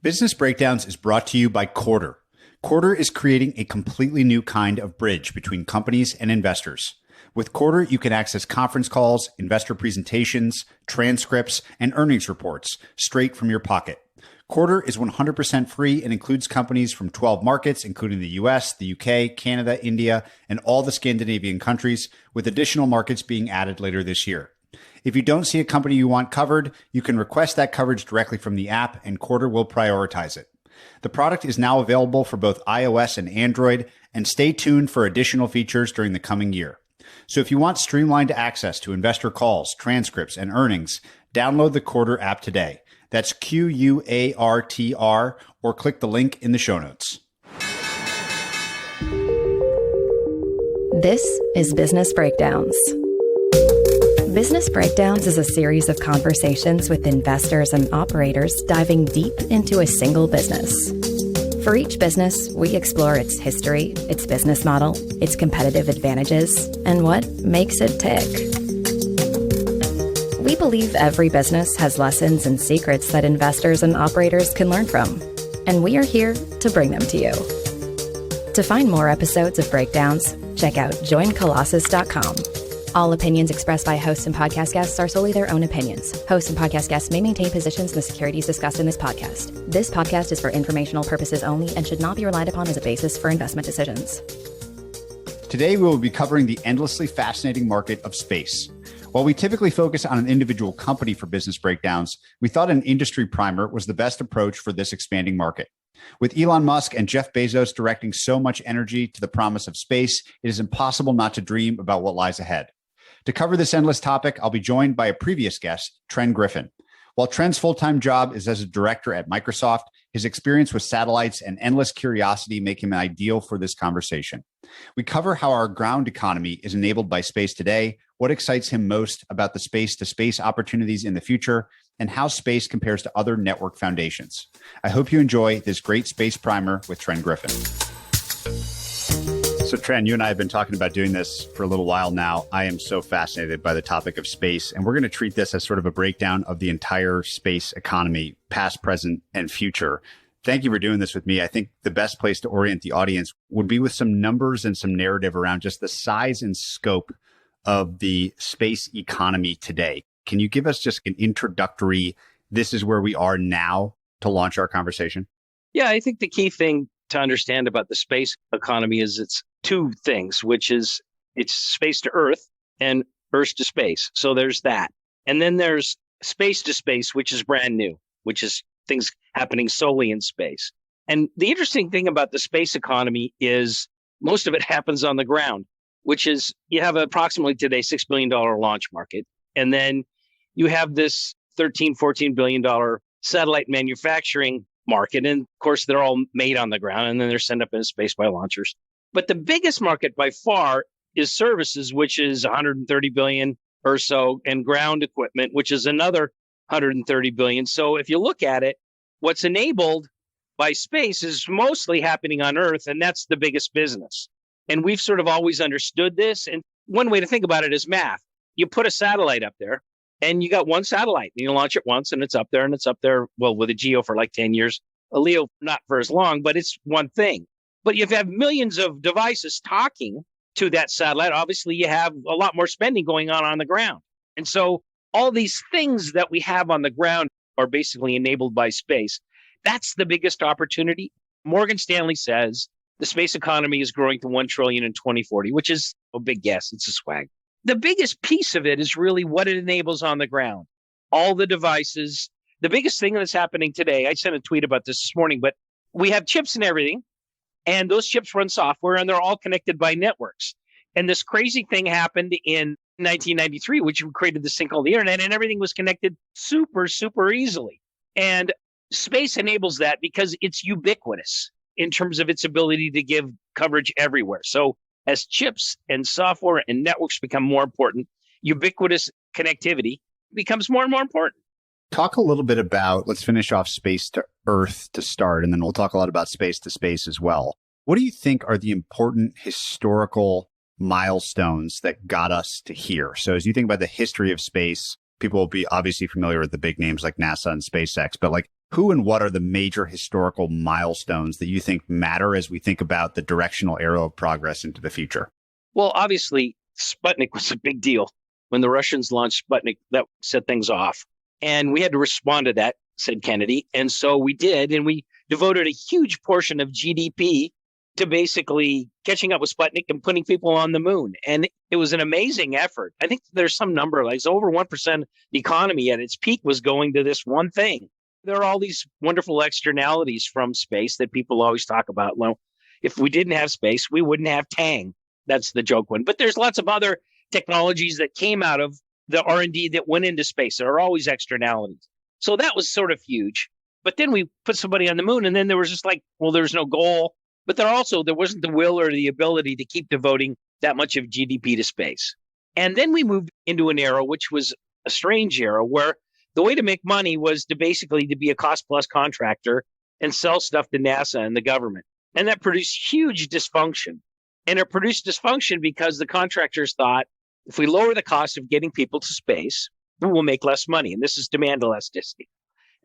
Business Breakdowns is brought to you by Quartr. Quartr is creating a completely new kind of bridge between companies and investors. With Quartr, you can access conference calls, investor presentations, transcripts, and earnings reports straight from your pocket. Quartr is 100% free and includes companies from 12 markets, including the US, the UK, Canada, India, and all the Scandinavian countries, with additional markets being added later this year. If you don't see a company you want covered, you can request that coverage directly from the app, and Quartr will prioritize it. The product is now available for both iOS and Android, and stay tuned for additional features during the coming year. So if you want streamlined access to investor calls, transcripts, and earnings, download the Quartr app today. That's Quartr, or click the link in the show notes. This is Business Breakdowns. Business Breakdowns is a series of conversations with investors and operators diving deep into a single business. For each business, we explore its history, its business model, its competitive advantages, and what makes it tick. We believe every business has lessons and secrets that investors and operators can learn from, and we are here to bring them to you. To find more episodes of Breakdowns, check out joincolossus.com. All opinions expressed by hosts and podcast guests are solely their own opinions. Hosts and podcast guests may maintain positions in the securities discussed in this podcast. This podcast is for informational purposes only and should not be relied upon as a basis for investment decisions. Today, we will be covering the endlessly fascinating market of space. While we typically focus on an individual company for business breakdowns, we thought an industry primer was the best approach for this expanding market. With Elon Musk and Jeff Bezos directing so much energy to the promise of space, it is impossible not to dream about what lies ahead. To cover this endless topic, I'll be joined by a previous guest, Tren Griffin. While Tren's full-time job is as a director at Microsoft, his experience with satellites and endless curiosity make him ideal for this conversation. We cover how our ground economy is enabled by space today, what excites him most about the space-to-space opportunities in the future, and how space compares to other network foundations. I hope you enjoy this great space primer with Tren Griffin. So Tren, you and I have been talking about doing this for a little while now. I am so fascinated by the topic of space, and we're going to treat this as sort of a breakdown of the entire space economy, past, present, and future. Thank you for doing this with me. I think the best place to orient the audience would be with some numbers and some narrative around just the size and scope of the space economy today. Can you give us just an introductory, this is where we are now, to launch our conversation? Yeah, I think the key thing to understand about the space economy is it's two things, which is it's space to Earth and Earth to space. So there's that. And then there's space to space, which is brand new, which is things happening solely in space. And the interesting thing about the space economy is most of it happens on the ground, which is you have approximately today $6 billion launch market. And then you have this $13-14 billion satellite manufacturing market. And of course, they're all made on the ground and then they're sent up into space by launchers. But the biggest market by far is services, which is 130 billion or so, and ground equipment, which is another 130 billion. So if you look at it, what's enabled by space is mostly happening on Earth, and that's the biggest business. And we've sort of always understood this. And one way to think about it is math. You put a satellite up there, and you got one satellite, and you launch it once, and it's up there, well, with a GEO for like 10 years, a LEO not for as long, but it's one thing. But if you have millions of devices talking to that satellite, obviously you have a lot more spending going on the ground. And so all these things that we have on the ground are basically enabled by space. That's the biggest opportunity. Morgan Stanley says the space economy is growing to 1 trillion in 2040, which is a big guess. It's a swag. The biggest piece of it is really what it enables on the ground. All the devices. The biggest thing that's happening today, I sent a tweet about this morning, but we have chips and everything, and those chips run software, and they're all connected by networks. And this crazy thing happened in 1993, which created this thing called the internet, and everything was connected super, super easily. And space enables that because it's ubiquitous in terms of its ability to give coverage everywhere. So as chips and software and networks become more important, ubiquitous connectivity becomes more and more important. Talk a little bit about, let's finish off space to Earth to start, and then we'll talk a lot about space to space as well. What do you think are the important historical milestones that got us to here? So as you think about the history of space, people will be obviously familiar with the big names like NASA and SpaceX, but like Who and what are the major historical milestones that you think matter as we think about the directional arrow of progress into the future? Well, obviously, Sputnik was a big deal. When the Russians launched Sputnik, that set things off. And we had to respond to that, said Kennedy. And so we did. And we devoted a huge portion of GDP to basically catching up with Sputnik and putting people on the moon. And it was an amazing effort. I think there's some number, like over 1% of the economy at its peak was going to this one thing. There are all these wonderful externalities from space that people always talk about. Well, if we didn't have space, we wouldn't have Tang. That's the joke one. But there's lots of other technologies that came out of the R&D that went into space. There are always externalities. So that was sort of huge. But then we put somebody on the moon, and then there was just like, well, there's no goal. But there wasn't the will or the ability to keep devoting that much of GDP to space. And then we moved into an era, which was a strange era, where the way to make money was to basically to be a cost-plus contractor and sell stuff to NASA and the government. And that produced huge dysfunction. And it produced dysfunction because the contractors thought, if we lower the cost of getting people to space, we will make less money. And this is demand elasticity.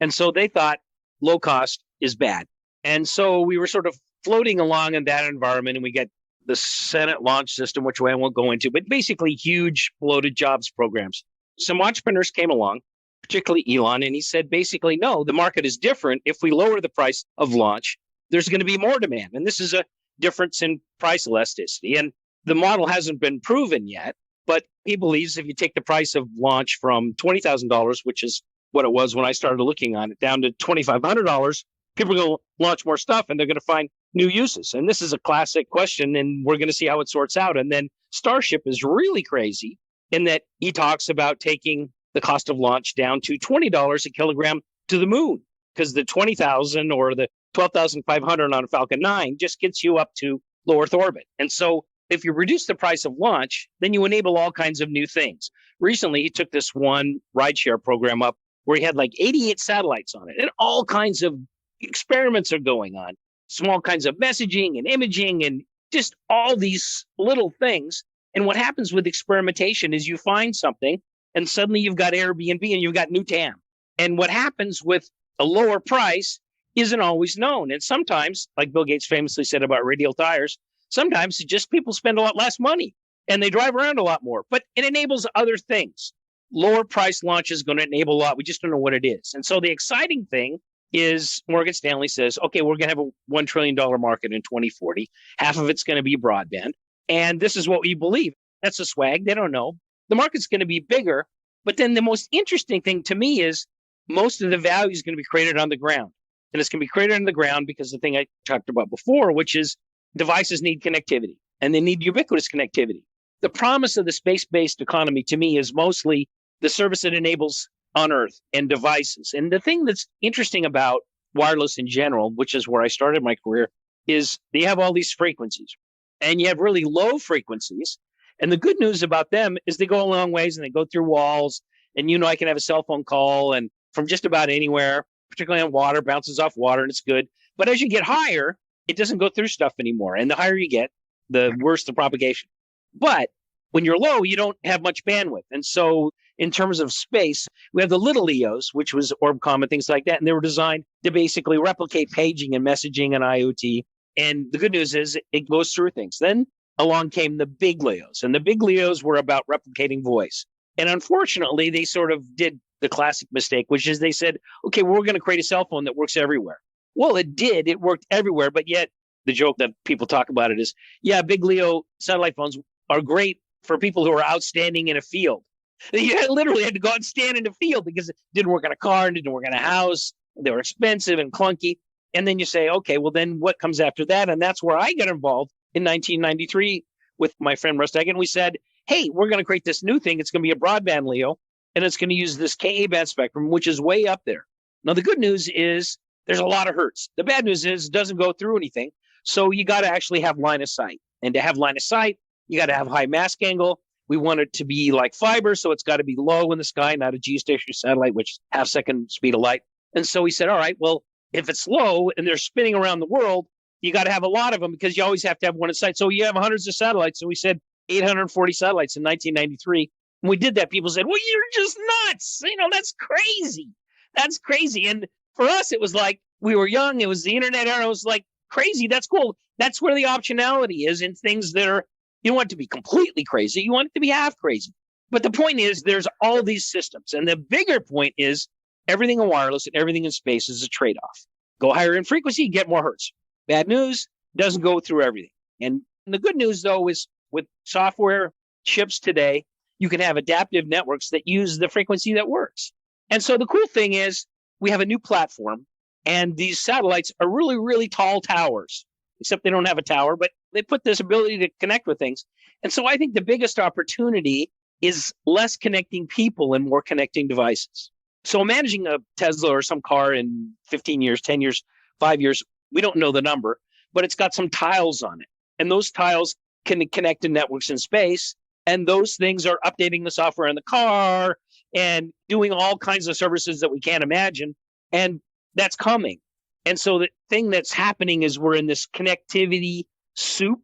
And so they thought low cost is bad. And so we were sort of floating along in that environment, and we get the Senate launch system, which I won't go into, but basically huge bloated jobs programs. Some entrepreneurs came along, particularly Elon, and he said, basically, no, the market is different. If we lower the price of launch, there's going to be more demand. And this is a difference in price elasticity. And the model hasn't been proven yet, but he believes if you take the price of launch from $20,000, which is what it was when I started looking on it, down to $2,500, people are going to launch more stuff and they're going to find new uses. And this is a classic question, and we're going to see how it sorts out. And then Starship is really crazy in that he talks about taking the cost of launch down to $20 a kilogram to the moon, because the 20,000 or the 12,500 on a Falcon 9 just gets you up to low Earth orbit. And so if you reduce the price of launch, then you enable all kinds of new things. Recently, he took this one rideshare program up where he had like 88 satellites on it, and all kinds of experiments are going on. Small kinds of messaging and imaging and just all these little things. And what happens with experimentation is you find something and suddenly you've got Airbnb and you've got new TAM. And what happens with a lower price isn't always known. And sometimes, like Bill Gates famously said about radial tires, sometimes just people spend a lot less money and they drive around a lot more, but it enables other things. Lower price launch is going to enable a lot. We just don't know what it is. And so the exciting thing is Morgan Stanley says, okay, we're going to have a $1 trillion market in 2040. Half of it's going to be broadband. And this is what we believe. That's a swag. They don't know. The market's going to be bigger. But then the most interesting thing to me is most of the value is going to be created on the ground. And it's going to be created on the ground because the thing I talked about before, which is devices need connectivity and they need ubiquitous connectivity. The promise of the space-based economy to me is mostly the service it enables on Earth and devices. And the thing that's interesting about wireless in general, which is where I started my career, is they have all these frequencies and you have really low frequencies. And the good news about them is they go a long ways and they go through walls. And, I can have a cell phone call and from just about anywhere, particularly on water, bounces off water and it's good. But as you get higher, it doesn't go through stuff anymore. And the higher you get, the worse the propagation. But when you're low, you don't have much bandwidth. And so in terms of space, we have the little LEOs, which was Orbcomm and things like that. And they were designed to basically replicate paging and messaging and IoT. And the good news is it goes through things. Then along came the big LEOs. And the big LEOs were about replicating voice. And unfortunately, they sort of did the classic mistake, which is they said, okay, well, we're going to create a cell phone that works everywhere. Well, it did. It worked everywhere. But yet the joke that people talk about it is, yeah, big LEO satellite phones are great for people who are outstanding in a field. You literally had to go out and stand in the field because it didn't work on a car and didn't work on a house. They were expensive and clunky. And then you say, okay, well, then what comes after that? And that's where I got involved in 1993 with my friend Russ Egan. We said, hey, we're going to create this new thing. It's going to be a broadband LEO, and it's going to use this Ka-band spectrum, which is way up there. Now, the good news is there's a lot of hertz. The bad news is it doesn't go through anything. So you got to actually have line of sight. And to have line of sight, you got to have high mask angle. We want it to be like fiber, so it's got to be low in the sky, not a geostationary satellite, which is half-second speed of light. And so we said, all right, well, if it's low and they're spinning around the world, you got to have a lot of them because you always have to have one in sight. So you have hundreds of satellites. So we said 840 satellites in 1993. When we did that, people said, well, you're just nuts. That's crazy. That's crazy. And for us, it was like we were young. It was the internet era. It was like crazy. That's cool. That's where the optionality is in things that are, you don't want it to be completely crazy. You want it to be half crazy. But the point is there's all these systems. And the bigger point is everything in wireless and everything in space is a trade-off. Go higher in frequency, get more hertz. Bad news, doesn't go through everything. And the good news, though, is with software chips today, you can have adaptive networks that use the frequency that works. And so the cool thing is we have a new platform, and these satellites are really, really tall towers, except they don't have a tower, but they put this ability to connect with things. And so I think the biggest opportunity is less connecting people and more connecting devices. So managing a Tesla or some car in 15 years, 10 years, 5 years, we don't know the number, but it's got some tiles on it. And those tiles can connect to networks in space. And those things are updating the software in the car and doing all kinds of services that we can't imagine. And that's coming. And so the thing that's happening is we're in this connectivity soup,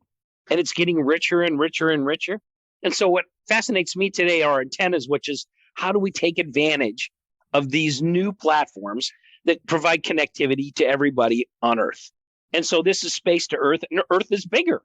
and it's getting richer and richer and richer. And so what fascinates me today are antennas, which is how do we take advantage of these new platforms that provide connectivity to everybody on Earth? And so this is space to Earth, and Earth is bigger.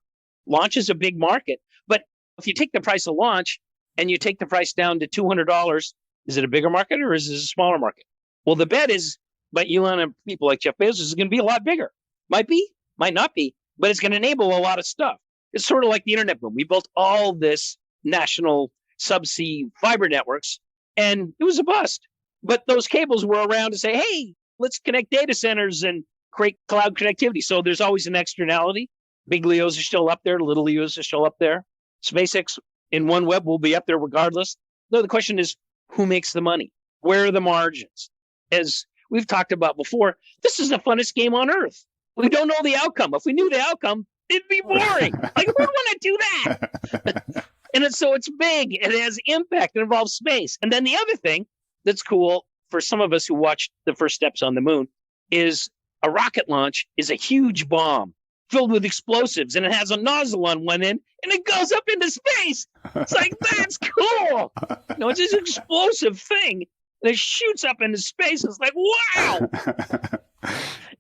Launch is a big market. But if you take the price of launch and you take the price down to $200, is it a bigger market or is it a smaller market? Well, the bet is, but Elon and people like Jeff Bezos is going to be a lot bigger. Might be, might not be, but it's going to enable a lot of stuff. It's sort of like the internet boom. We built all this national subsea fiber networks, and it was a bust. But those cables were around to say, hey, let's connect data centers and create cloud connectivity. So there's always an externality. Big LEOs are still up there. Little LEOs are still up there. SpaceX in OneWeb will be up there regardless. No, the question is, who makes the money? Where are the margins? As we've talked about before, this is the funnest game on Earth. We don't know the outcome. If we knew the outcome, it'd be boring. Like, who would want to do that? And so it's big. It has impact. It involves space. And then the other thing that's cool for some of us who watched the first steps on the moon is a rocket launch is a huge bomb filled with explosives, and it has a nozzle on one end, and it goes up into space. It's like, that's cool. It's this explosive thing, and it shoots up into space. It's like, wow.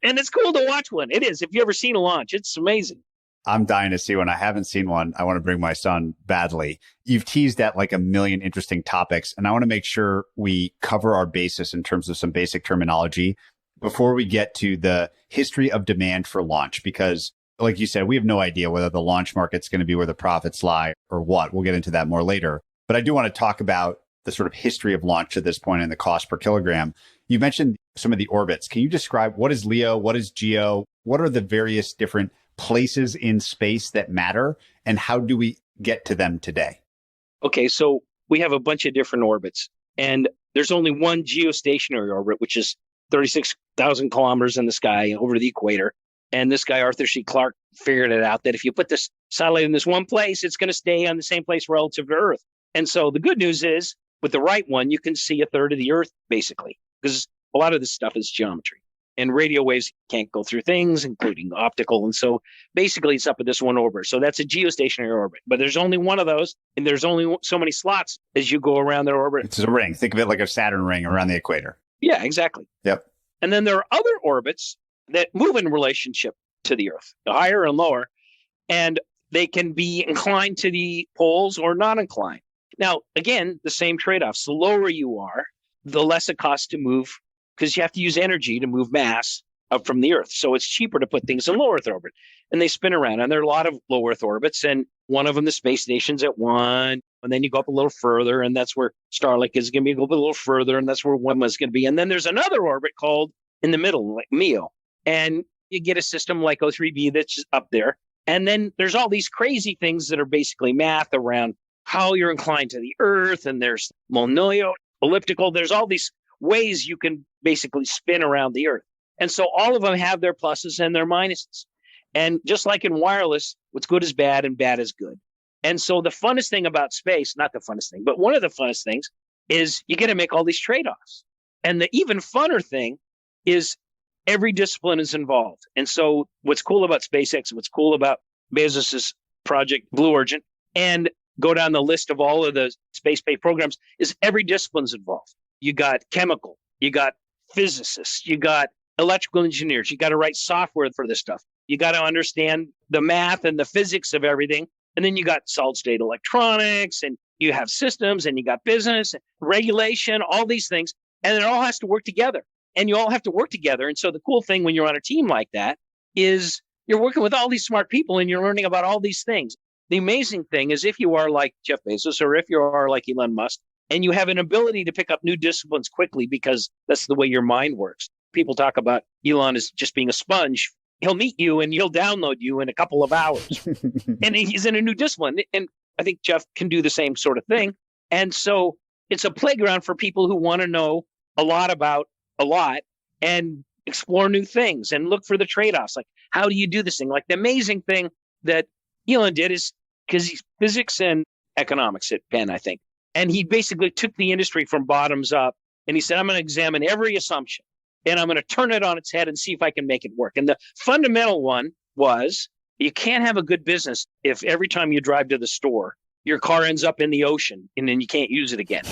And it's cool to watch one. It is. If you've ever seen a launch, it's amazing. I'm dying to see one. I haven't seen one. I want to bring my son badly. You've teased at like a million interesting topics, and I want to make sure we cover our basis in terms of some basic terminology before we get to the history of demand for launch, because like you said, we have no idea whether the launch market's going to be where the profits lie or what. We'll get into that more later. But I do want to talk about the sort of history of launch at this point and the cost per kilogram. You mentioned some of the orbits. Can you describe what is LEO? What is GEO? What are the various different places in space that matter? And how do we get to them today? Okay, so we have a bunch of different orbits. And there's only one geostationary orbit, which is 36,000 kilometers in the sky over the equator. And this guy, Arthur C. Clarke, figured it out that if you put this satellite in this one place, it's going to stay on the same place relative to Earth. And so the good news is, with the right one, you can see a third of the Earth, basically, because a lot of this stuff is geometry. And radio waves can't go through things, including optical. And so basically it's up at this one orbit. So that's a geostationary orbit. But there's only one of those, and there's only so many slots as you go around their orbit. It's a ring. Think of it like a Saturn ring around the equator. Yeah, exactly. Yep. And then there are other orbits that move in relationship to the Earth, the higher and lower, and they can be inclined to the poles or not inclined. Now, again, the same trade-offs. The lower you are, the less it costs to move, because you have to use energy to move mass up from the Earth. So it's cheaper to put things in low Earth orbit. And they spin around. And there are a lot of low Earth orbits. And one of them, the space station's at one. And then you go up a little further. And that's where Starlink is going to be. Go up a little further. And that's where one was going to be. And then there's another orbit called in the middle, like MEO. And you get a system like O3b that's up there. And then there's all these crazy things that are basically math around how you're inclined to the Earth. And there's monoid, elliptical. There's all these ways you can basically spin around the Earth. And so all of them have their pluses and their minuses. And just like in wireless, what's good is bad and bad is good. And so the funnest thing about space, not the funnest thing, but one of the funnest things is you get to make all these trade-offs. And the even funner thing is every discipline is involved. And so what's cool about SpaceX, what's cool about Bezos's project Blue Origin, and go down the list of all of the space-based programs, is every discipline's involved. You got chemical, you got physicists, you got electrical engineers, you got to write software for this stuff. You got to understand the math and the physics of everything. And then you got solid state electronics, and you have systems, and you got business, regulation, all these things. And it all has to work together. And you all have to work together. And so the cool thing when you're on a team like that is you're working with all these smart people and you're learning about all these things. The amazing thing is if you are like Jeff Bezos or if you are like Elon Musk and you have an ability to pick up new disciplines quickly because that's the way your mind works. People talk about Elon as just being a sponge. He'll meet you and he'll download you in a couple of hours. And he's in a new discipline. And I think Jeff can do the same sort of thing. And so it's a playground for people who want to know a lot about a lot and explore new things and look for the trade-offs. Like, how do you do this thing? Like the amazing thing that Elon did is because he's physics and economics at Penn, I think. And he basically took the industry from bottoms up and he said, I'm going to examine every assumption and I'm going to turn it on its head and see if I can make it work. And the fundamental one was you can't have a good business if every time you drive to the store, your car ends up in the ocean and then you can't use it again.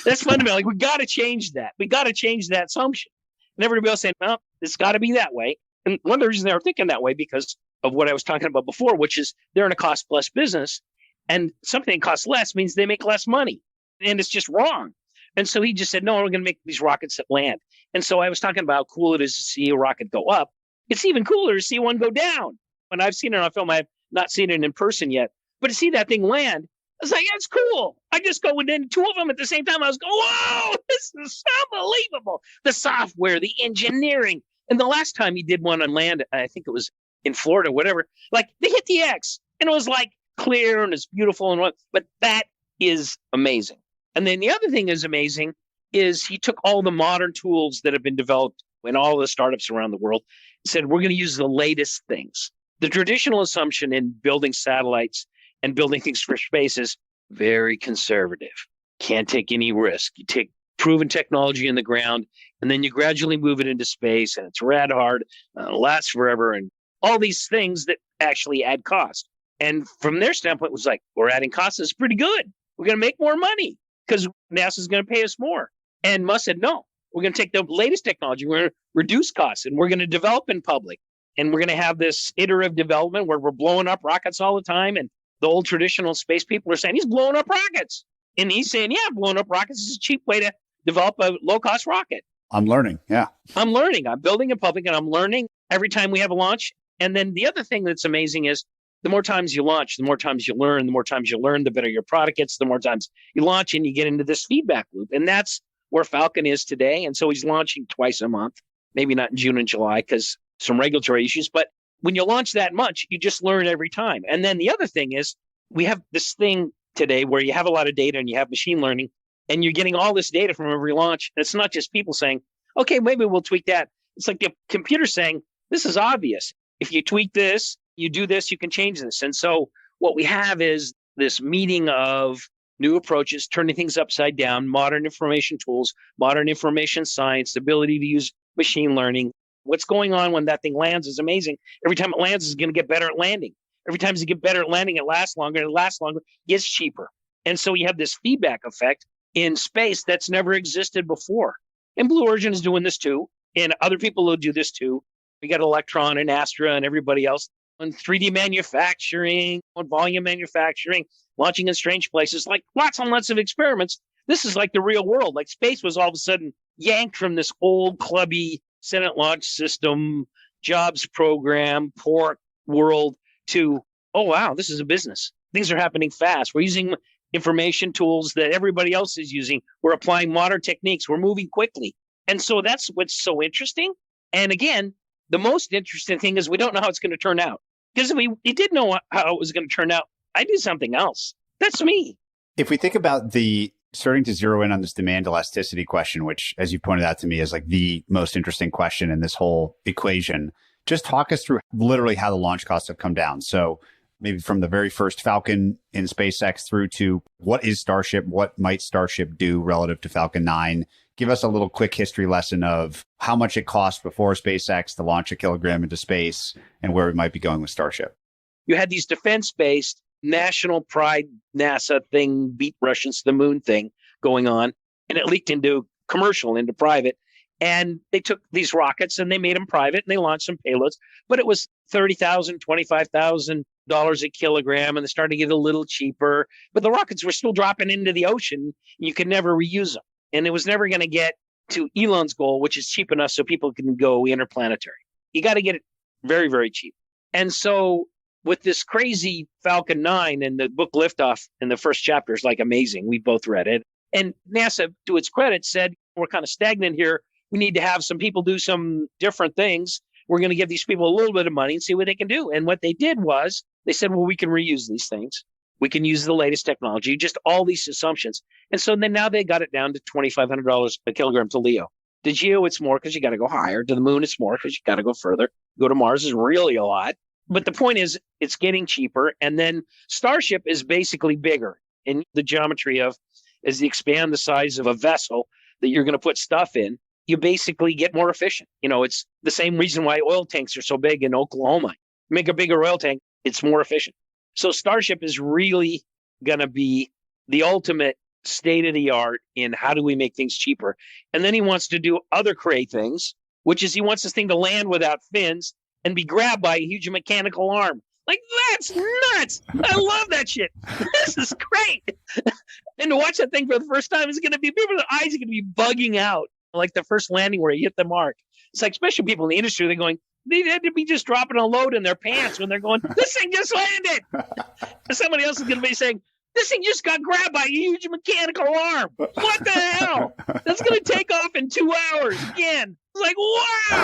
That's fundamental. Like, we got to change that. We got to change that assumption. And everybody else saying, well, it's got to be that way. And one of the reasons they were thinking that way because of what I was talking about before, which is they're in a cost plus business and something that costs less means they make less money. And it's just wrong. And so he just said, no, we're going to make these rockets that land. And so I was talking about how cool it is to see a rocket go up. It's even cooler to see one go down. When I've seen it on film, I've not seen it in person yet. But to see that thing land, I was like, that's cool. I just go within two of them at the same time. I was going, whoa, this is unbelievable. The software, the engineering. And the last time he did one on land, I think it was in Florida, whatever, like they hit the X and it was like clear and it's beautiful. But that is amazing. And then the other thing is amazing is he took all the modern tools that have been developed in all the startups around the world and said, we're going to use the latest things. The traditional assumption in building satellites and building things for space is very conservative. Can't take any risk. You take proven technology in the ground, and then you gradually move it into space, and it's rad hard, lasts forever, and all these things that actually add cost. And from their standpoint, it was like, we're adding costs. It's pretty good. We're going to make more money because NASA's going to pay us more. And Musk said, no, we're going to take the latest technology. We're going to reduce costs, and we're going to develop in public. And we're going to have this iterative development where we're blowing up rockets all the time. And the old traditional space people are saying, he's blowing up rockets. And he's saying, yeah, blowing up rockets is a cheap way to develop a low-cost rocket. I'm learning. Yeah. I'm learning. I'm building in public and I'm learning every time we have a launch. And then the other thing that's amazing is the more times you launch, the more times you learn, the more times you learn, the better your product gets, the more times you launch and you get into this feedback loop. And that's where Falcon is today. And so he's launching twice a month, maybe not in June and July because some regulatory issues. But when you launch that much, you just learn every time. And then the other thing is we have this thing today where you have a lot of data and you have machine learning and you're getting all this data from every launch. And it's not just people saying, okay, maybe we'll tweak that. It's like the computer saying, this is obvious. If you tweak this, you do this, you can change this. And so what we have is this meeting of new approaches, turning things upside down, modern information tools, modern information science, the ability to use machine learning. What's going on when that thing lands is amazing. Every time it lands, it's going to get better at landing. Every time you get better at landing, it lasts longer, gets cheaper. And so you have this feedback effect in space that's never existed before. And Blue Origin is doing this too. And other people will do this too. We got Electron and Astra and everybody else on 3D manufacturing, on volume manufacturing, launching in strange places, like lots and lots of experiments. This is like the real world. Like space was all of a sudden yanked from this old clubby Senate launch system, jobs program, pork world to, oh, wow, this is a business. Things are happening fast. We're using information tools that everybody else is using. We're applying modern techniques. We're moving quickly. And so that's what's so interesting. And again, the most interesting thing is we don't know how it's going to turn out. Because if we did know how it was going to turn out, I'd do something else. That's me. If we think about the starting to zero in on this demand elasticity question, which, as you pointed out to me, is like the most interesting question in this whole equation, just talk us through literally how the launch costs have come down. So maybe from the very first Falcon in SpaceX through to what is Starship? What might Starship do relative to Falcon 9? Give us a little quick history lesson of how much it cost before SpaceX to launch a kilogram into space and where we might be going with Starship. You had these defense-based national pride NASA thing, beat Russians to the moon thing going on, and it leaked into commercial, into private. And they took these rockets and they made them private and they launched some payloads, but it was $30,000, $25,000 a kilogram, and they started to get a little cheaper. But the rockets were still dropping into the ocean. You could never reuse them. And it was never going to get to Elon's goal, which is cheap enough so people can go interplanetary. You got to get it very, very cheap. And so with this crazy Falcon 9 and the book Liftoff in the first chapter is like amazing. We both read it. And NASA, to its credit, said, we're kind of stagnant here. We need to have some people do some different things. We're going to give these people a little bit of money and see what they can do. And what they did was they said, well, we can reuse these things. We can use the latest technology, just all these assumptions. And so then now they got it down to $2,500 a kilogram to LEO. To GEO, it's more because you got to go higher. To the moon, it's more because you got to go further. Go to Mars is really a lot. But the point is, it's getting cheaper. And then Starship is basically bigger in the geometry of, as you expand the size of a vessel that you're going to put stuff in, you basically get more efficient. It's the same reason why oil tanks are so big in Oklahoma. Make a bigger oil tank, it's more efficient. So Starship is really going to be the ultimate state of the art in how do we make things cheaper. And then he wants to do other cray things, which is he wants this thing to land without fins and be grabbed by a huge mechanical arm. Like, that's nuts. I love that shit. This is great. And to watch that thing for the first time is going to be, people's eyes are going to be bugging out. Like the first landing where he hit the mark. It's like, especially people in the industry, they're going, they had to be just dropping a load in their pants when they're going, this thing just landed. And somebody else is going to be saying, this thing just got grabbed by a huge mechanical arm. What the hell? That's going to take off in 2 hours again. It's like,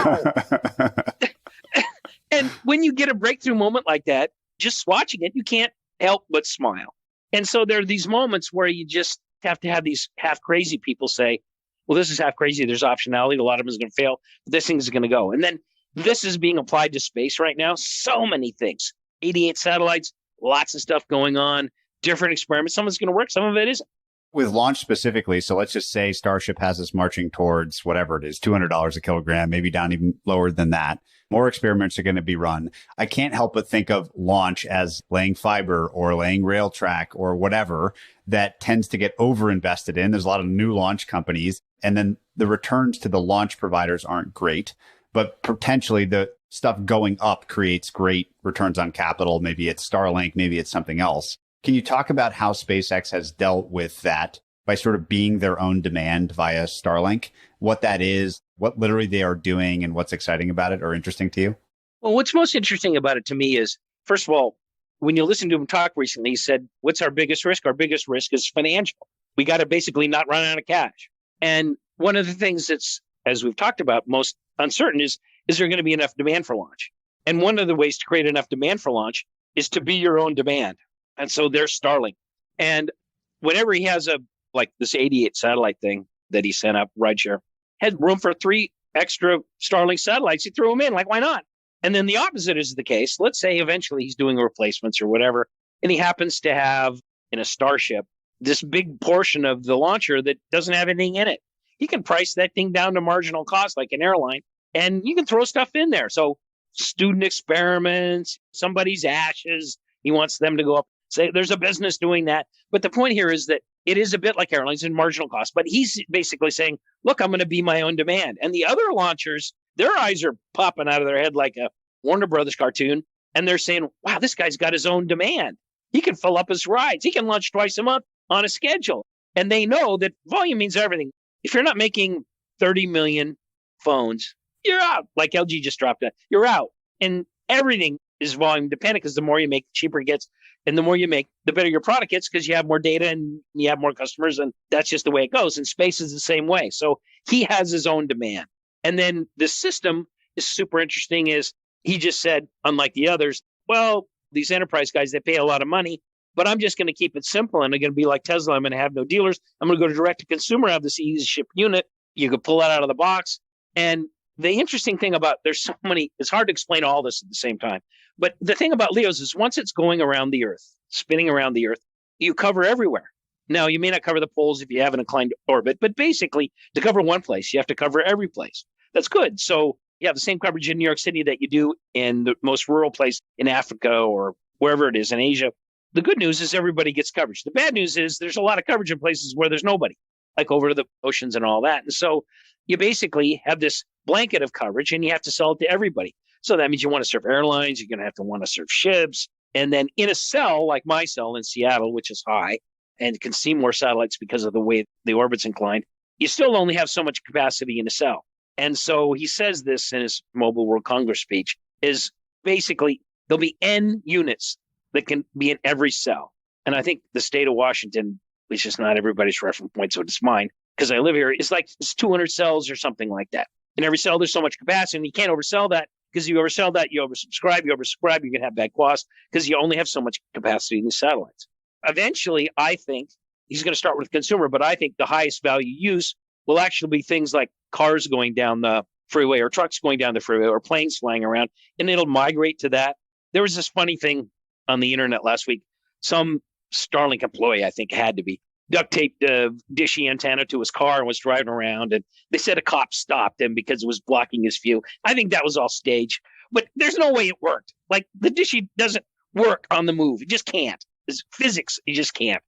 wow. And when you get a breakthrough moment like that, just watching it, you can't help but smile. And so there are these moments where you just have to have these half crazy people say, well, this is half crazy. There's optionality. A lot of them is going to fail. But this thing is going to go. And then this is being applied to space right now. So many things. 88 satellites, lots of stuff going on, different experiments. Some of it's going to work. Some of it isn't. With launch specifically, so let's just say Starship has us marching towards whatever it is, $200 a kilogram, maybe down even lower than that. More experiments are going to be run. I can't help but think of launch as laying fiber or laying rail track or whatever that tends to get overinvested in. There's a lot of new launch companies, and then the returns to the launch providers aren't great, but potentially the stuff going up creates great returns on capital. Maybe it's Starlink, maybe it's something else. Can you talk about how SpaceX has dealt with that by sort of being their own demand via Starlink, what that is, what literally they are doing, and what's exciting about it or interesting to you? Well, what's most interesting about it to me is, first of all, when you listen to him talk recently, he said, what's our biggest risk? Our biggest risk is financial. We got to basically not run out of cash. And one of the things that's, as we've talked about, most uncertain is there going to be enough demand for launch? And one of the ways to create enough demand for launch is to be your own demand. And so there's Starlink. And whenever he has like this 88 satellite thing that he sent up, rideshare, had room for 3 extra Starlink satellites, he threw them in. Like, why not? And then the opposite is the case. Let's say eventually he's doing replacements or whatever, and he happens to have in a Starship this big portion of the launcher that doesn't have anything in it. He can price that thing down to marginal cost like an airline, and you can throw stuff in there. So student experiments, somebody's ashes, he wants them to go up. Say there's a business doing that. But the point here is that it is a bit like airlines in marginal cost. But he's basically saying, look, I'm going to be my own demand. And the other launchers, their eyes are popping out of their head like a Warner Brothers cartoon. And they're saying, wow, this guy's got his own demand. He can fill up his rides. He can launch twice a month on a schedule. And they know that volume means everything. If you're not making 30 million phones, you're out. Like LG just dropped it. You're out. And everything is volume dependent because the more you make, the cheaper it gets. And the more you make, the better your product gets because you have more data and you have more customers. And that's just the way it goes. And space is the same way. So he has his own demand. And then the system is super interesting is he just said, unlike the others, well, these enterprise guys, they pay a lot of money, but I'm just going to keep it simple. And I'm going to be like Tesla. I'm going to have no dealers. I'm going to go to direct to consumer, have this easy ship unit. You could pull that out of the box. And the interesting thing about there's so many, it's hard to explain all this at the same time. But the thing about LEOs is once it's going around the Earth, spinning around the Earth, you cover everywhere. Now, you may not cover the poles if you have an inclined orbit, but basically to cover one place, you have to cover every place. That's good. So you have the same coverage in New York City that you do in the most rural place in Africa or wherever it is in Asia. The good news is everybody gets coverage. The bad news is there's a lot of coverage in places where there's nobody. like over the oceans and all that. And so you basically have this blanket of coverage and you have to sell it to everybody. So that means you want to serve airlines, you're going to have to want to serve ships. And then in a cell like my cell in Seattle, which is high and can see more satellites because of the way the orbit's inclined, you still only have so much capacity in a cell. And so he says this in his Mobile World Congress speech, is basically there'll be N units that can be in every cell. And I think the state of Washington, which is not everybody's reference point, so it's mine, because I live here, it's 200 cells or something like that. In every cell, there's so much capacity, and you can't oversell that, because you oversell that, you oversubscribe, you're going to have bad costs, because you only have so much capacity in the satellites. Eventually, I think, he's going to start with consumer, but I think the highest value use will actually be things like cars going down the freeway or trucks going down the freeway or planes flying around, and it'll migrate to that. There was this funny thing on the internet last week. Some Starlink employee, I think had to be, duct taped a dishy antenna to his car and was driving around, and they said a cop stopped him because it was blocking his view. I think that was all staged, but there's no way it worked. Like, the dishy doesn't work on the move. It just can't. It's physics. You just can't.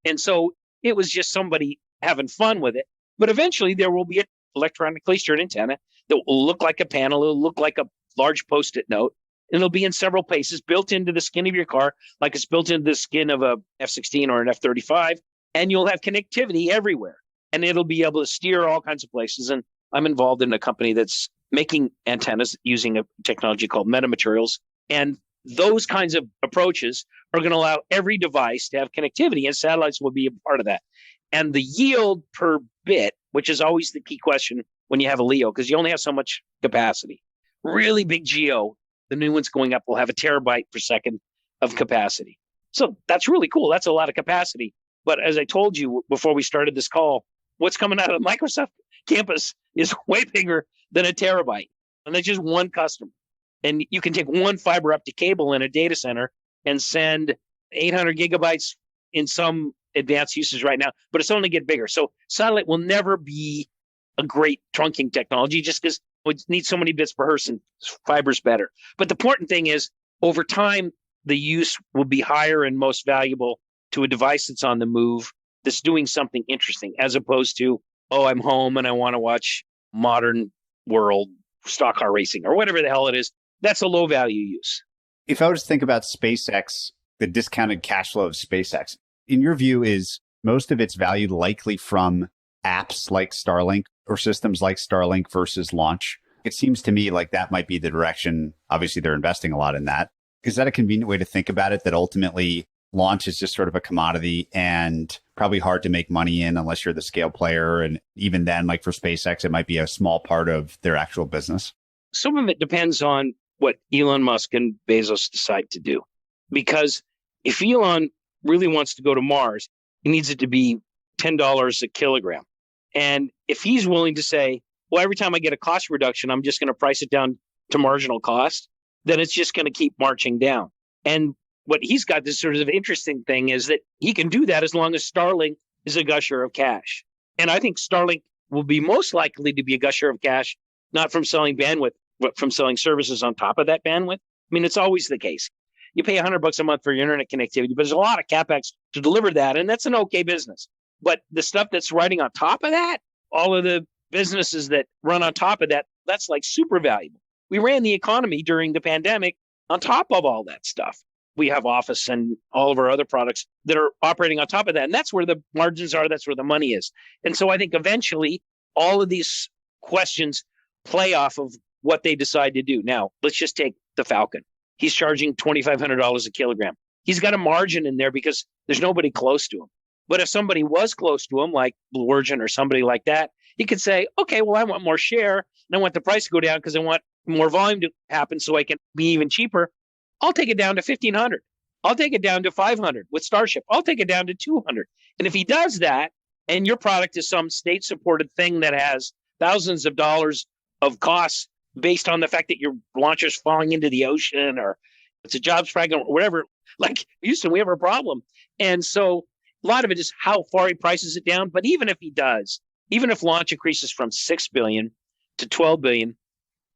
And so it was just somebody having fun with it. But eventually there will be an electronically steered antenna that will look like a panel. It'll look like a large Post-it note. And it'll be in several places, built into the skin of your car, like it's built into the skin of a F-16 or an F-35. And you'll have connectivity everywhere. And it'll be able to steer all kinds of places. And I'm involved in a company that's making antennas using a technology called metamaterials. And those kinds of approaches are going to allow every device to have connectivity, and satellites will be a part of that. And the yield per bit, which is always the key question when you have a LEO, because you only have so much capacity. Really big GEO, the new one's going up, will have a terabyte per second of capacity. So that's really cool. That's a lot of capacity. But as I told you before we started this call, what's coming out of the Microsoft campus is way bigger than a terabyte. And that's just one customer. And you can take one fiber optic cable in a data center and send 800 gigabytes in some advanced uses right now, but it's only get bigger. So satellite will never be a great trunking technology just because it needs so many bits per hertz and fiber's better. But the important thing is, over time, the use will be higher and most valuable to a device that's on the move, that's doing something interesting, as opposed to, oh, I'm home and I want to watch modern world stock car racing or whatever the hell it is. That's a low value use. If I were to think about SpaceX, the discounted cash flow of SpaceX, in your view, is most of its value likely from apps like Starlink or systems like Starlink versus launch? It seems to me like that might be the direction. Obviously, they're investing a lot in that. Is that a convenient way to think about it, that ultimately launch is just sort of a commodity and probably hard to make money in unless you're the scale player? And even then, like for SpaceX, it might be a small part of their actual business. Some of it depends on what Elon Musk and Bezos decide to do. Because if Elon really wants to go to Mars, he needs it to be $10 a kilogram. And if he's willing to say, well, every time I get a cost reduction, I'm just going to price it down to marginal cost, then it's just going to keep marching down. And what he's got, this sort of interesting thing, is that he can do that as long as Starlink is a gusher of cash. And I think Starlink will be most likely to be a gusher of cash, not from selling bandwidth, but from selling services on top of that bandwidth. I mean, it's always the case. You pay $100 a month for your internet connectivity, but there's a lot of CapEx to deliver that, and that's an okay business. But the stuff that's riding on top of that, all of the businesses that run on top of that, that's like super valuable. We ran the economy during the pandemic on top of all that stuff. We have Office and all of our other products that are operating on top of that. And that's where the margins are. That's where the money is. And so I think eventually all of these questions play off of what they decide to do. Now, let's just take the Falcon. He's charging $2,500 a kilogram. He's got a margin in there because there's nobody close to him. But if somebody was close to him, like Blue Origin or somebody like that, he could say, okay, well, I want more share and I want the price to go down because I want more volume to happen so I can be even cheaper. I'll take it down to $1,500. I'll take it down to $500 with Starship. I'll take it down to $200. And if he does that, and your product is some state-supported thing that has thousands of dollars of costs based on the fact that your launcher's falling into the ocean, or it's a jobs fragment or whatever, like Houston, we have a problem. And so a lot of it is how far he prices it down. But even if he does, even if launch increases from $6 billion to $12 billion,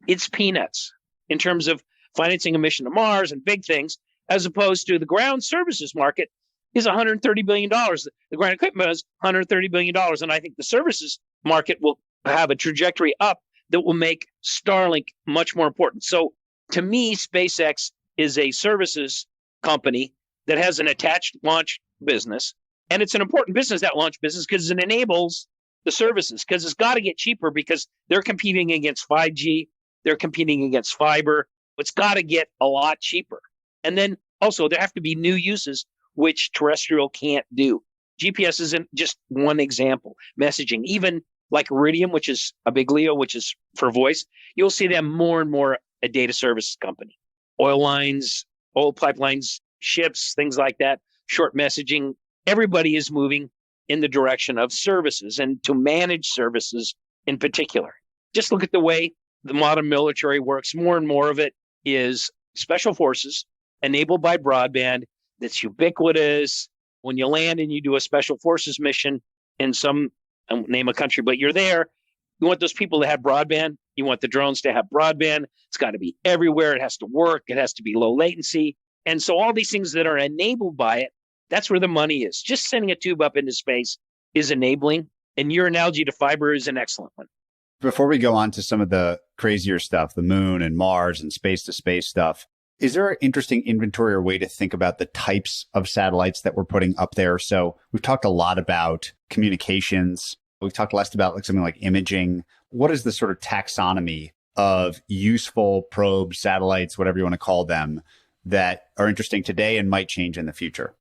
it's peanuts in terms of financing a mission to Mars and big things, as opposed to the ground services market is $130 billion. The ground equipment is $130 billion. And I think the services market will have a trajectory up that will make Starlink much more important. So to me, SpaceX is a services company that has an attached launch business. And it's an important business, that launch business, because it enables the services, because it's got to get cheaper because they're competing against 5G. They're competing against fiber. It's got to get a lot cheaper. And then also there have to be new uses, which terrestrial can't do. GPS isn't just one example. Messaging, even like Iridium, which is a big LEO, which is for voice, you'll see them more and more a data services company. Oil lines, oil pipelines, ships, things like that, short messaging. Everybody is moving in the direction of services and to manage services in particular. Just look at the way the modern military works. More and more of it is special forces enabled by broadband that's ubiquitous. When you land and you do a special forces mission in some, I won't name a country, but you're there, you want those people to have broadband. You want the drones to have broadband. It's got to be everywhere. It has to work. It has to be low latency. And so all these things that are enabled by it, that's where the money is. Just sending a tube up into space is enabling. And your analogy to fiber is an excellent one. Before we go on to some of the crazier stuff, the moon and Mars and space-to-space stuff, is there an interesting inventory or way to think about the types of satellites that we're putting up there? So we've talked a lot about communications. We've talked less about like something like imaging. What is the sort of taxonomy of useful probes, satellites, whatever you want to call them, that are interesting today and might change in the future?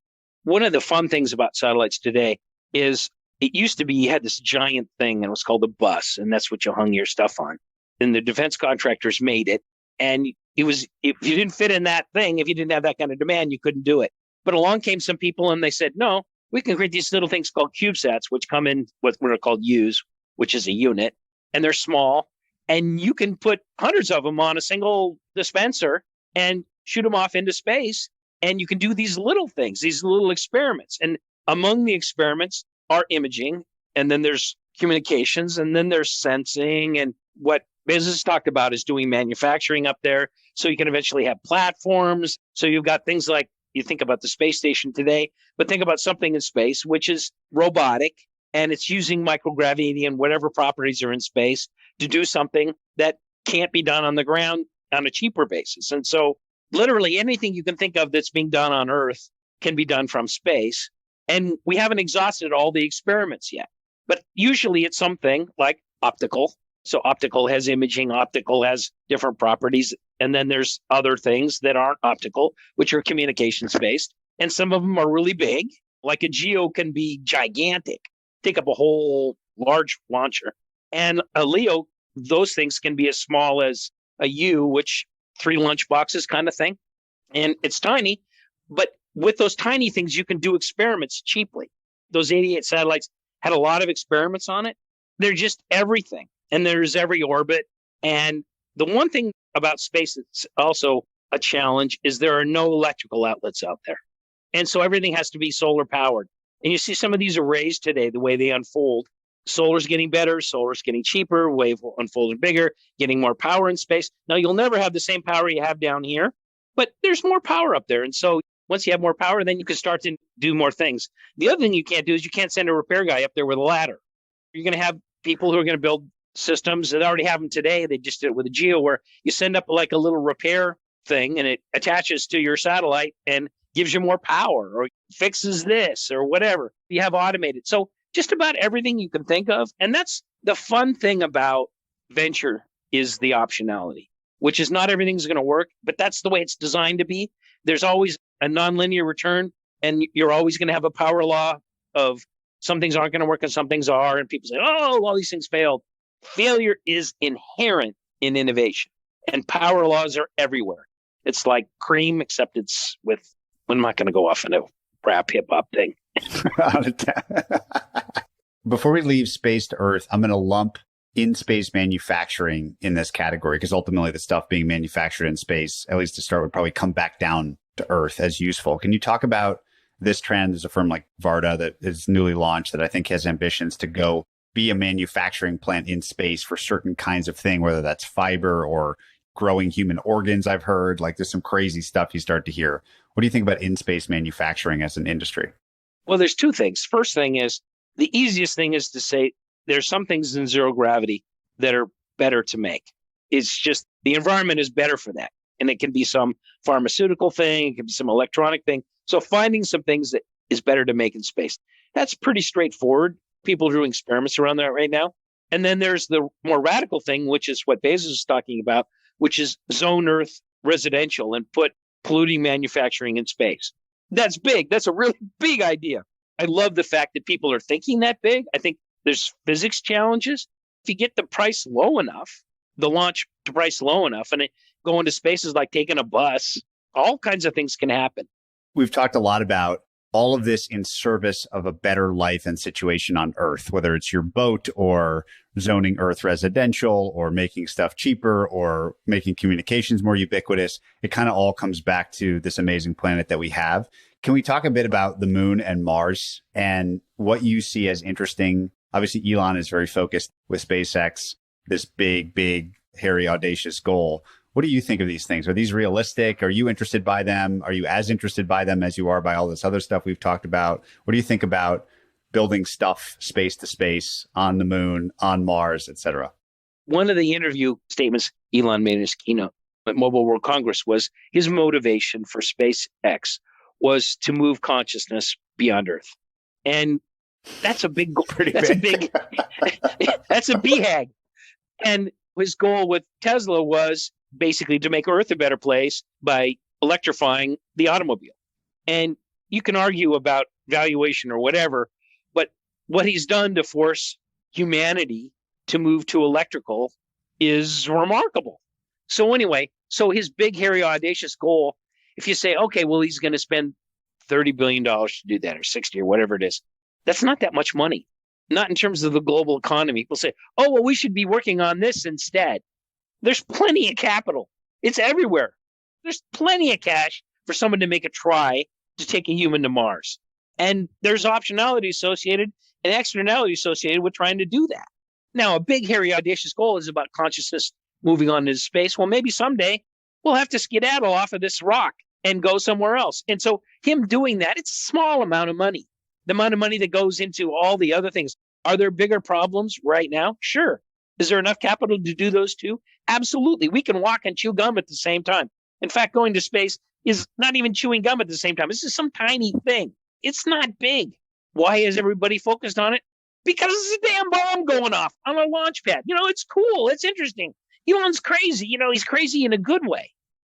One of the fun things about satellites today is it used to be you had this giant thing and it was called a bus, and that's what you hung your stuff on. And the defense contractors made it. And it was, if you didn't fit in that thing, if you didn't have that kind of demand, you couldn't do it. But along came some people and they said, no, we can create these little things called CubeSats, which come in what are called U's, which is a unit, and they're small. And you can put hundreds of them on a single dispenser and shoot them off into space. And you can do these little things, these little experiments. And among the experiments are imaging, and then there's communications, and then there's sensing. And what business talked about is doing manufacturing up there. So you can eventually have platforms. So you've got things like, you think about the space station today, but think about something in space, which is robotic, and it's using microgravity and whatever properties are in space to do something that can't be done on the ground on a cheaper basis. And so literally anything you can think of that's being done on Earth can be done from space. And we haven't exhausted all the experiments yet. But usually it's something like optical. So optical has imaging, optical has different properties. And then there's other things that aren't optical, which are communications based. And some of them are really big, like a GEO can be gigantic, take up a whole large launcher. And a LEO, those things can be as small as a U, which 3 lunch boxes kind of thing. And it's tiny, but with those tiny things, you can do experiments cheaply. Those 88 satellites had a lot of experiments on it. They're just everything. And there's every orbit. And the one thing about space that's also a challenge is there are no electrical outlets out there. And so everything has to be solar powered. And you see some of these arrays today, the way they unfold. Solar's getting better, solar's getting cheaper, wave will unfold bigger, getting more power in space. Now, you'll never have the same power you have down here, but there's more power up there. And so once you have more power, then you can start to do more things. The other thing you can't do is you can't send a repair guy up there with a ladder. You're going to have people who are going to build systems that already have them today. They just did it with a GEO where you send up like a little repair thing and it attaches to your satellite and gives you more power or fixes this or whatever. You have automated. So just about everything you can think of. And that's the fun thing about venture is the optionality, which is not everything's going to work, but that's the way it's designed to be. There's always a nonlinear return, and you're always going to have a power law of some things aren't going to work and some things are. And people say, oh, all these things failed. Failure is inherent in innovation, and power laws are everywhere. It's like cream, except it's with, I'm not going to go off into rap hip hop thing. Before we leave space to Earth, I'm going to lump in-space manufacturing in this category because ultimately the stuff being manufactured in space, at least to start, would probably come back down to Earth as useful. Can you talk about this trend? There's a firm like Varda that is newly launched that I think has ambitions to go be a manufacturing plant in space for certain kinds of thing, whether that's fiber or growing human organs. I've heard like there's some crazy stuff you start to hear. What do you think about in-space manufacturing as an industry? Well, there's two things. First thing is, the easiest thing is to say there's some things in zero gravity that are better to make. It's just the environment is better for that. And it can be some pharmaceutical thing, it can be some electronic thing. So finding some things that is better to make in space. That's pretty straightforward. People are doing experiments around that right now. And then there's the more radical thing, which is what Bezos is talking about, which is zone Earth residential and put polluting manufacturing in space. That's big. That's a really big idea. I love the fact that people are thinking that big. I think there's physics challenges. If you get the price low enough, the launch price low enough, and going to space is like taking a bus, all kinds of things can happen. We've talked a lot about all of this in service of a better life and situation on Earth, whether it's your boat or zoning Earth residential or making stuff cheaper or making communications more ubiquitous. It kind of all comes back to this amazing planet that we have. Can we talk a bit about the moon and Mars and what you see as interesting? Obviously, Elon is very focused with SpaceX, this big, hairy, audacious goal. What do you think of these things? Are these realistic? Are you interested by them? Are you as interested by them as you are by all this other stuff we've talked about? What do you think about building stuff space to space, on the moon, on Mars, et cetera? One of the interview statements Elon made in his keynote at Mobile World Congress was his motivation for SpaceX was to move consciousness beyond Earth. And that's a big goal. That's a BHAG. And his goal with Tesla was basically to make Earth a better place by electrifying the automobile. And you can argue about valuation or whatever, but what he's done to force humanity to move to electrical is remarkable. So anyway, his big, hairy, audacious goal, if you say, okay, well, he's going to spend $30 billion to do that, or 60 or whatever it is, that's not that much money. Not in terms of the global economy. People say, oh, well, we should be working on this instead. There's plenty of capital. It's everywhere. There's plenty of cash for someone to make a try to take a human to Mars. And there's optionality associated and externality associated with trying to do that. Now, a big, hairy, audacious goal is about consciousness moving on into space. Well, maybe someday we'll have to skedaddle off of this rock and go somewhere else. And so him doing that, it's a small amount of money. The amount of money that goes into all the other things. Are there bigger problems right now? Sure. Is there enough capital to do those two? Absolutely. We can walk and chew gum at the same time. In fact, going to space is not even chewing gum at the same time. This is some tiny thing. It's not big. Why is everybody focused on it? Because there's a damn bomb going off on a launch pad. It's cool. It's interesting. Elon's crazy. He's crazy in a good way.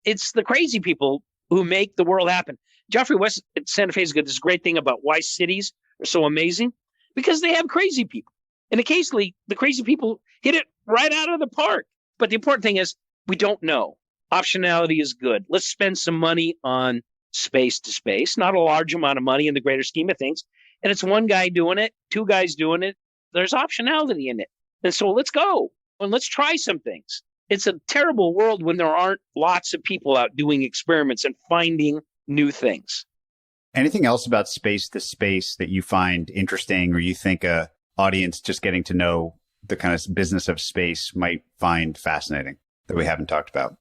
It's the crazy people who make the world happen. Geoffrey West at Santa Fe has got this great thing about why cities are so amazing, because they have crazy people. And occasionally, the crazy people hit it right out of the park. But the important thing is, we don't know. Optionality is good. Let's spend some money on space to space, not a large amount of money in the greater scheme of things. And it's one guy doing it, two guys doing it. There's optionality in it. And so let's go and let's try some things. It's a terrible world when there aren't lots of people out doing experiments and finding new things. Anything else about space to space that you find interesting, or you think a audience just getting to know the kind of business of space might find fascinating that we haven't talked about?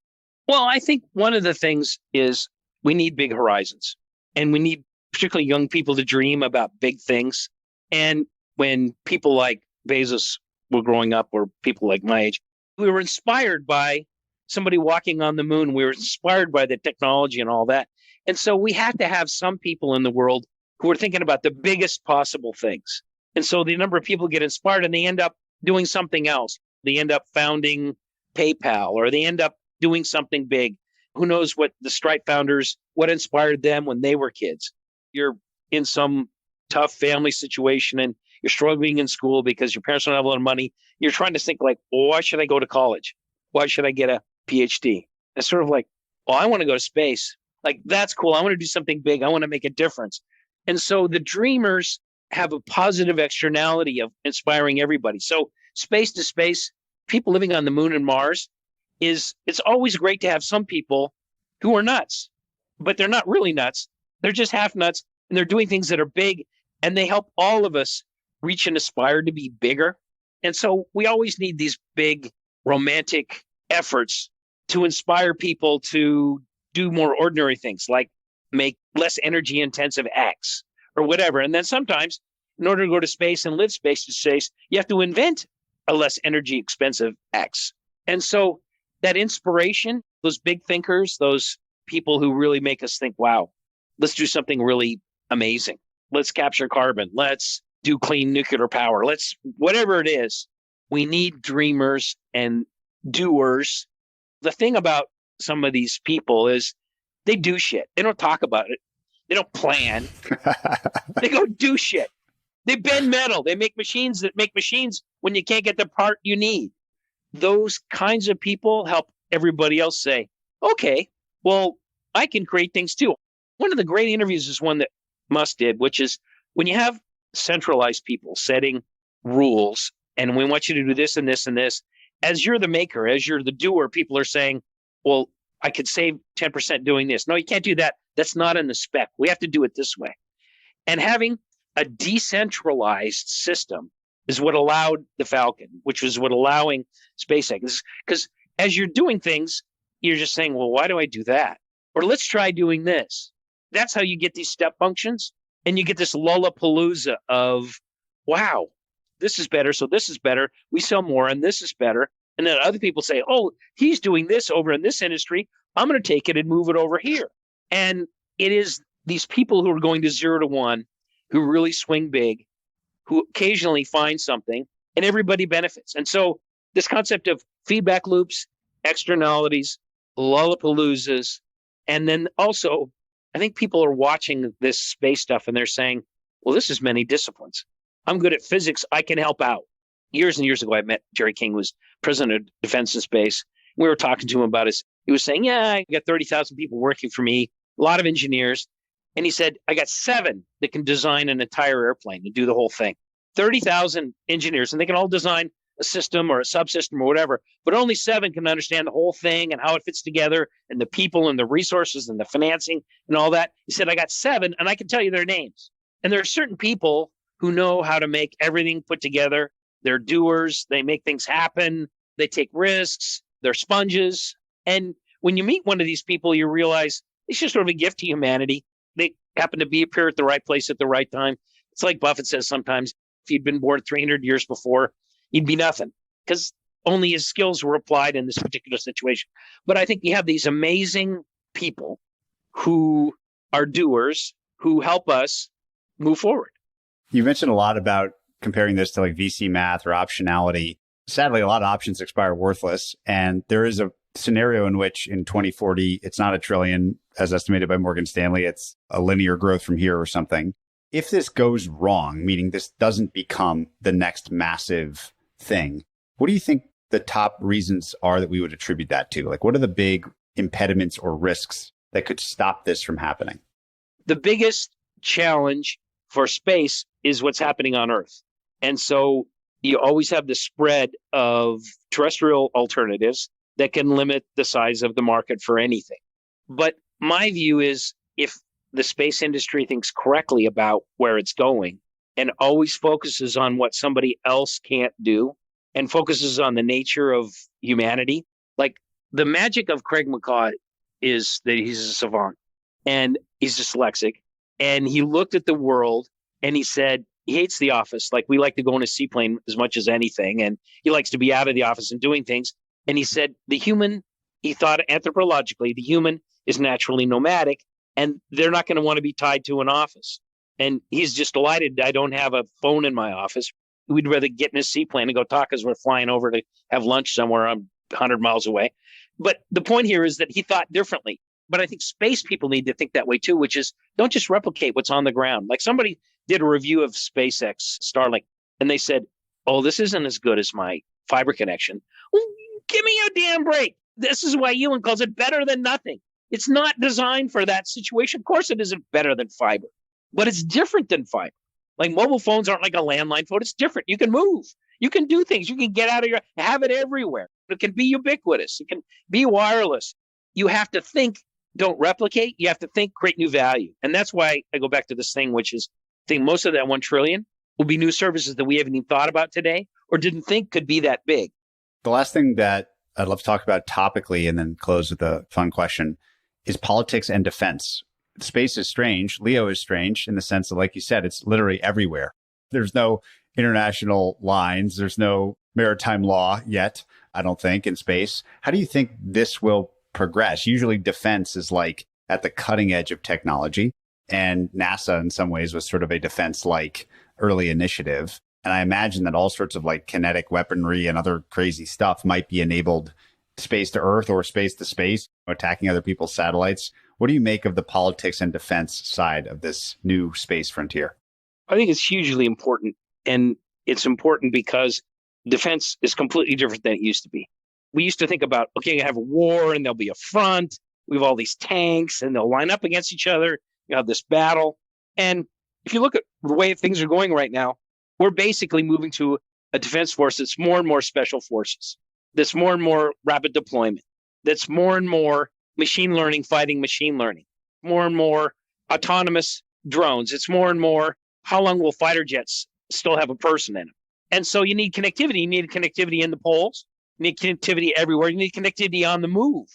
Well, I think one of the things is we need big horizons, and we need particularly young people to dream about big things. And when people like Bezos were growing up, or people like my age, we were inspired by somebody walking on the moon. We were inspired by the technology and all that. And so we have to have some people in the world who are thinking about the biggest possible things. And so the number of people get inspired and they end up doing something else. They end up founding PayPal, or they end up doing something big. Who knows what the Stripe founders, what inspired them when they were kids? You're in some tough family situation and you're struggling in school because your parents don't have a lot of money. You're trying to think like, well, why should I go to college? Why should I get a PhD? It's sort of like, well, I want to go to space. Like, that's cool. I want to do something big. I want to make a difference. And so the dreamers have a positive externality of inspiring everybody. So space to space, people living on the moon and Mars, it's always great to have some people who are nuts, but they're not really nuts. They're just half nuts, and they're doing things that are big, and they help all of us reach and aspire to be bigger. And so we always need these big romantic efforts to inspire people to do more ordinary things, like make less energy intensive X, or whatever. And then sometimes in order to go to space and live space to space, you have to invent a less energy expensive X. And so that inspiration, those big thinkers, those people who really make us think, wow, let's do something really amazing. Let's capture carbon. Let's do clean nuclear power. Let's, whatever it is, we need dreamers and doers. The thing about some of these people is they do shit. They don't talk about it. They don't plan. They go do shit. They bend metal. They make machines that make machines when you can't get the part you need. Those kinds of people help everybody else say, okay, well, I can create things too. One of the great interviews is one that Musk did, which is when you have centralized people setting rules and we want you to do this and this and this, as you're the maker, as you're the doer, people are saying, well, I could save 10% doing this. No, you can't do that. That's not in the spec. We have to do it this way. And having a decentralized system is what allowed the Falcon, which was what allowing SpaceX. Because as you're doing things, you're just saying, well, why do I do that? Or let's try doing this. That's how you get these step functions. And you get this Lollapalooza of, wow, this is better. So this is better. We sell more and this is better. And then other people say, oh, he's doing this over in this industry. I'm going to take it and move it over here. And it is these people who are going to 0 to 1, who really swing big, who occasionally find something, and everybody benefits. And so this concept of feedback loops, externalities, Lollapaloozas, and then also, I think people are watching this space stuff and they're saying, well, this is many disciplines. I'm good at physics. I can help out. Years and years ago, I met Jerry King, who was president of Defense and Space. We were talking to him about his, he was saying, yeah, I got 30,000 people working for me, a lot of engineers. And he said, I got 7 that can design an entire airplane and do the whole thing. 30,000 engineers, and they can all design a system or a subsystem or whatever, but only 7 can understand the whole thing and how it fits together and the people and the resources and the financing and all that. He said, I got 7 and I can tell you their names. And there are certain people who know how to make everything put together. They're doers. They make things happen. They take risks. They're sponges. And when you meet one of these people, you realize it's just sort of a gift to humanity. They happen to appear at the right place at the right time. It's like Buffett says sometimes, if he'd been born 300 years before, he'd be nothing because only his skills were applied in this particular situation. But I think you have these amazing people who are doers who help us move forward. You mentioned a lot about comparing this to like VC math or optionality. Sadly, a lot of options expire worthless. And there is a scenario in which in 2040, it's not $1 trillion as estimated by Morgan Stanley. It's a linear growth from here or something. If this goes wrong, meaning this doesn't become the next massive thing, what do you think the top reasons are that we would attribute that to? Like, what are the big impediments or risks that could stop this from happening? The biggest challenge for space is what's happening on Earth. And so you always have the spread of terrestrial alternatives that can limit the size of the market for anything. But my view is if the space industry thinks correctly about where it's going and always focuses on what somebody else can't do and focuses on the nature of humanity, like the magic of Craig McCaw is that he's a savant and he's dyslexic. And he looked at the world and he said, he hates the office. Like we like to go in a seaplane as much as anything. And he likes to be out of the office and doing things. And he said, the human, he thought anthropologically, the human is naturally nomadic and they're not going to want to be tied to an office. And he's just delighted I don't have a phone in my office. We'd rather get in a seaplane and go talk as we're flying over to have lunch somewhere 100 miles away. But the point here is that he thought differently. But I think space people need to think that way too, which is don't just replicate what's on the ground. Like somebody did a review of SpaceX Starlink and they said, oh, this isn't as good as my fiber connection. Well, give me a damn break. This is why Ewan calls it better than nothing. It's not designed for that situation. Of course, it isn't better than fiber, but it's different than fiber. Like mobile phones aren't like a landline phone. It's different. You can move. You can do things. You can get out of your, have it everywhere. It can be ubiquitous. It can be wireless. You have to think, don't replicate. You have to think, create new value. And that's why I go back to this thing, which is I think most of that 1 trillion will be new services that we haven't even thought about today or didn't think could be that big. The last thing that I'd love to talk about topically and then close with a fun question is politics and defense. Space is strange. Leo is strange in the sense that, like you said, it's literally everywhere. There's no international lines. There's no maritime law yet, I don't think, in space. How do you think this will progress? Usually defense is like at the cutting edge of technology. And NASA in some ways was sort of a defense-like early initiative. And I imagine that all sorts of like kinetic weaponry and other crazy stuff might be enabled space to Earth or space to space, attacking other people's satellites. What do you make of the politics and defense side of this new space frontier? I think it's hugely important. And it's important because defense is completely different than it used to be. We used to think about, okay, you have a war and there'll be a front. We have all these tanks and they'll line up against each other. You have this battle. And if you look at the way things are going right now, we're basically moving to a defense force that's more and more special forces, that's more and more rapid deployment, that's more and more machine learning fighting machine learning, more and more autonomous drones. It's more and more, how long will fighter jets still have a person in them? And so you need connectivity. You need connectivity in the poles. You need connectivity everywhere. You need connectivity on the move.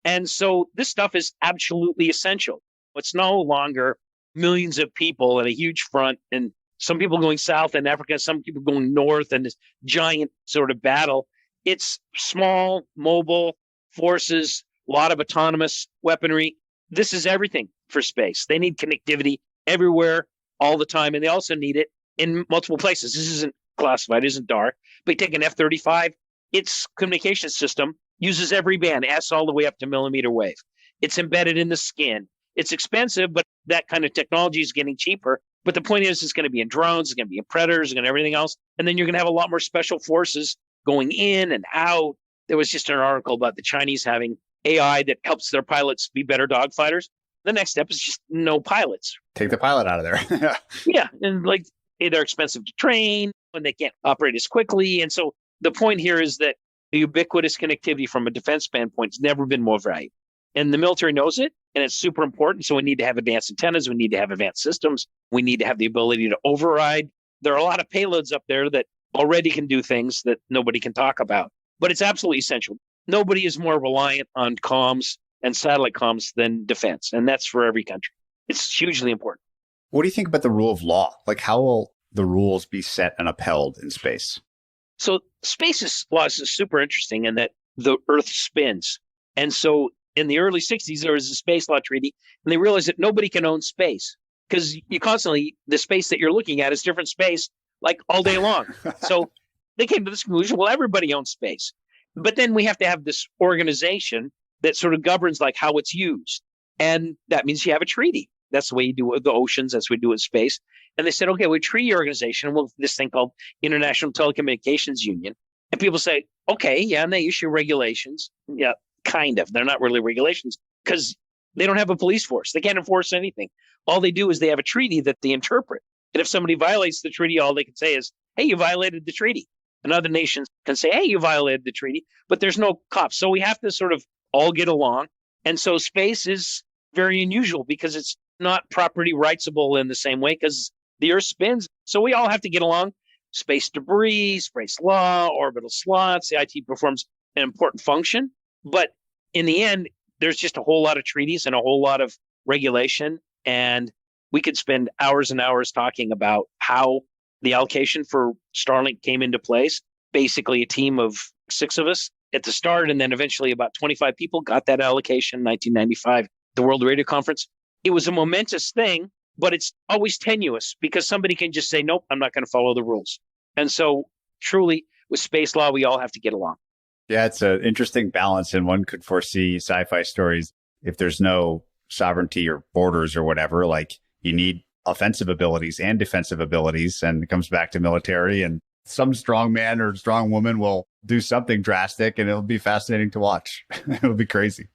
And so this stuff is absolutely essential. It's no longer millions of people in a huge front and some people going south in Africa, some people going north, and this giant sort of battle. It's small, mobile forces, a lot of autonomous weaponry. This is everything for space. They need connectivity everywhere, all the time, and they also need it in multiple places. This isn't classified, it isn't dark, but you take an F-35, its communication system uses every band, S all the way up to millimeter wave. It's embedded in the skin. It's expensive, but that kind of technology is getting cheaper. But the point is, it's going to be in drones, it's going to be in Predators, it's going to everything else. And then you're going to have a lot more special forces going in and out. There was just an article about the Chinese having AI that helps their pilots be better dogfighters. The next step is just no pilots. Take the pilot out of there. Yeah. And like they're expensive to train and they can't operate as quickly. And so the point here is that the ubiquitous connectivity from a defense standpoint has never been more valuable. And the military knows it, and it's super important. So we need to have advanced antennas. We need to have advanced systems. We need to have the ability to override. There are a lot of payloads up there that already can do things that nobody can talk about. But it's absolutely essential. Nobody is more reliant on comms and satellite comms than defense. And that's for every country. It's hugely important. What do you think about the rule of law? Like, how will the rules be set and upheld in space? So space laws is super interesting in that the Earth spins. And so in the early 60s, there was a space law treaty, and they realized that nobody can own space because you constantly, the space that you're looking at is different space, like all day long. So they came to this conclusion, well, everybody owns space. But then we have to have this organization that sort of governs like how it's used. And that means you have a treaty. That's the way you do it with the oceans. That's what we do with space. And they said, okay, we're a treaty organization. We'll this thing called International Telecommunications Union. And people say, okay, yeah, and they issue regulations. Yeah, kind of. They're not really regulations because they don't have a police force. They can't enforce anything. All they do is they have a treaty that they interpret. And if somebody violates the treaty, all they can say is, hey, you violated the treaty. And other nations can say, hey, you violated the treaty, but there's no cops. So we have to sort of all get along. And so space is very unusual because it's not property rightsable in the same way because the Earth spins. So we all have to get along. Space debris, space law, orbital slots, the IT performs an important function. But in the end, there's just a whole lot of treaties and a whole lot of regulation. And we could spend hours and hours talking about how the allocation for Starlink came into place. Basically, a team of 6 of us at the start, and then eventually about 25 people got that allocation in 1995, the World Radio Conference. It was a momentous thing, but it's always tenuous because somebody can just say, nope, I'm not going to follow the rules. And so truly, with space law, we all have to get along. Yeah, it's an interesting balance, and one could foresee sci-fi stories. If there's no sovereignty or borders or whatever, like you need offensive abilities and defensive abilities, and it comes back to military, and some strong man or strong woman will do something drastic, and it'll be fascinating to watch. It'll be crazy.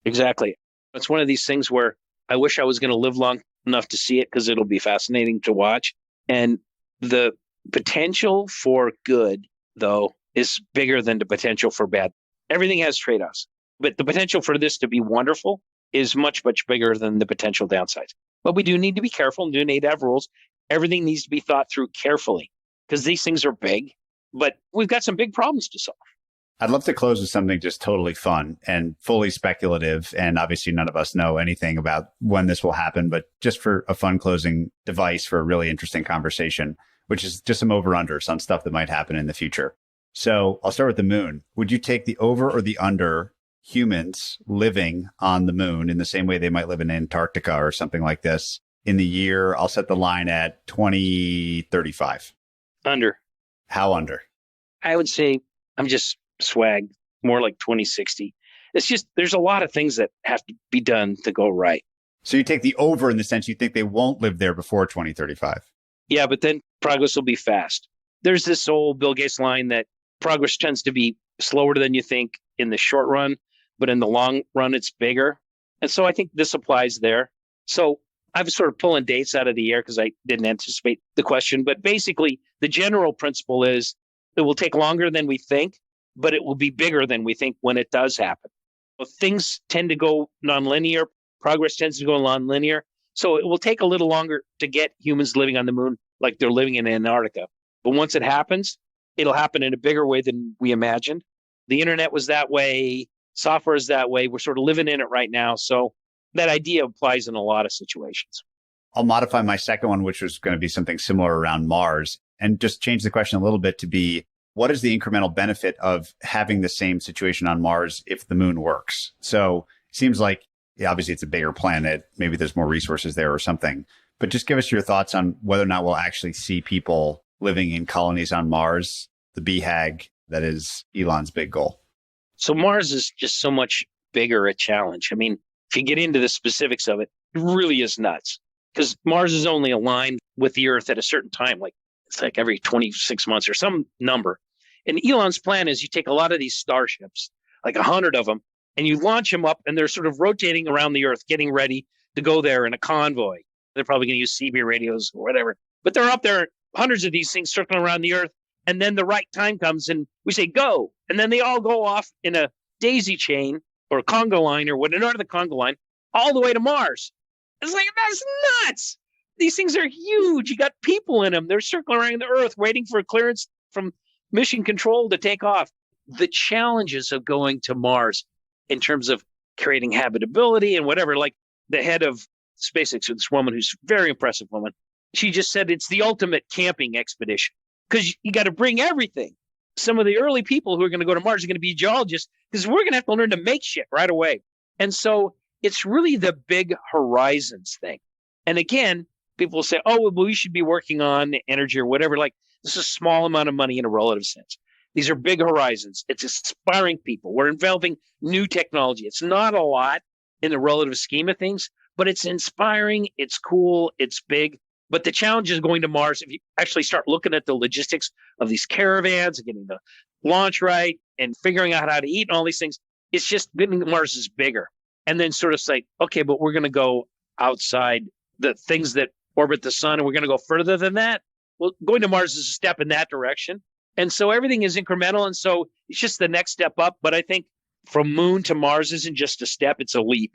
Exactly. It's one of these things where I wish I was going to live long enough to see it because it'll be fascinating to watch. And the potential for good, though, is bigger than the potential for bad. Everything has trade-offs, but the potential for this to be wonderful is much, much bigger than the potential downsides. But we do need to be careful and do need to have rules. Everything needs to be thought through carefully because these things are big, but we've got some big problems to solve. I'd love to close with something just totally fun and fully speculative. And obviously, none of us know anything about when this will happen, but just for a fun closing device for a really interesting conversation, which is just some over-unders on stuff that might happen in the future. So I'll start with the moon. Would you take the over or the under humans living on the moon in the same way they might live in Antarctica or something like this in the year? I'll set the line at 2035. Under. How under? I would say I'm just swag, more like 2060. It's just, there's a lot of things that have to be done to go right. So you take the over in the sense you think they won't live there before 2035. Yeah, but then progress will be fast. There's this old Bill Gates line that progress tends to be slower than you think in the short run, but in the long run, it's bigger. And so I think this applies there. So I'm sort of pulling dates out of the air because I didn't anticipate the question. But basically, the general principle is it will take longer than we think, but it will be bigger than we think when it does happen. Well, things tend to go nonlinear. Progress tends to go nonlinear. So it will take a little longer to get humans living on the moon like they're living in Antarctica. But once it happens, it'll happen in a bigger way than we imagined. The internet was that way. Software is that way. We're sort of living in it right now. So that idea applies in a lot of situations. I'll modify my second one, which was going to be something similar around Mars, and just change the question a little bit to be, what is the incremental benefit of having the same situation on Mars if the moon works? So it seems like, yeah, obviously it's a bigger planet. Maybe there's more resources there or something. But just give us your thoughts on whether or not we'll actually see people living in colonies on Mars, the BHAG that is Elon's big goal. So Mars is just so much bigger a challenge. I mean, if you get into the specifics of it, it really is nuts because Mars is only aligned with the Earth at a certain time. Like it's like every 26 months or some number. And Elon's plan is you take a lot of these starships, like 100 of them, and you launch them up and they're sort of rotating around the Earth, getting ready to go there in a convoy. They're probably going to use CB radios or whatever, but they're up there, hundreds of these things circling around the Earth. And then the right time comes and we say, go. And then they all go off in a daisy chain or a Congo line or whatever the Congo line, all the way to Mars. It's like, that's nuts. These things are huge. You got people in them. They're circling around the Earth waiting for a clearance from mission control to take off. The challenges of going to Mars in terms of creating habitability and whatever, like the head of SpaceX, this woman who's a very impressive woman, she just said it's the ultimate camping expedition because you got to bring everything. Some of the early people who are going to go to Mars are going to be geologists because we're going to have to learn to make shit right away. And so it's really the big horizons thing. And again, people will say, oh, well, we should be working on energy or whatever. Like, this is a small amount of money in a relative sense. These are big horizons. It's inspiring people. We're involving new technology. It's not a lot in the relative scheme of things, but it's inspiring. It's cool. It's big. But the challenge is going to Mars. If you actually start looking at the logistics of these caravans and getting the launch right and figuring out how to eat and all these things, it's just getting to Mars is bigger. And then sort of say, okay, but we're going to go outside the things that orbit the sun and we're going to go further than that. Well, going to Mars is a step in that direction. And so everything is incremental. And so it's just the next step up. But I think from moon to Mars isn't just a step, it's a leap.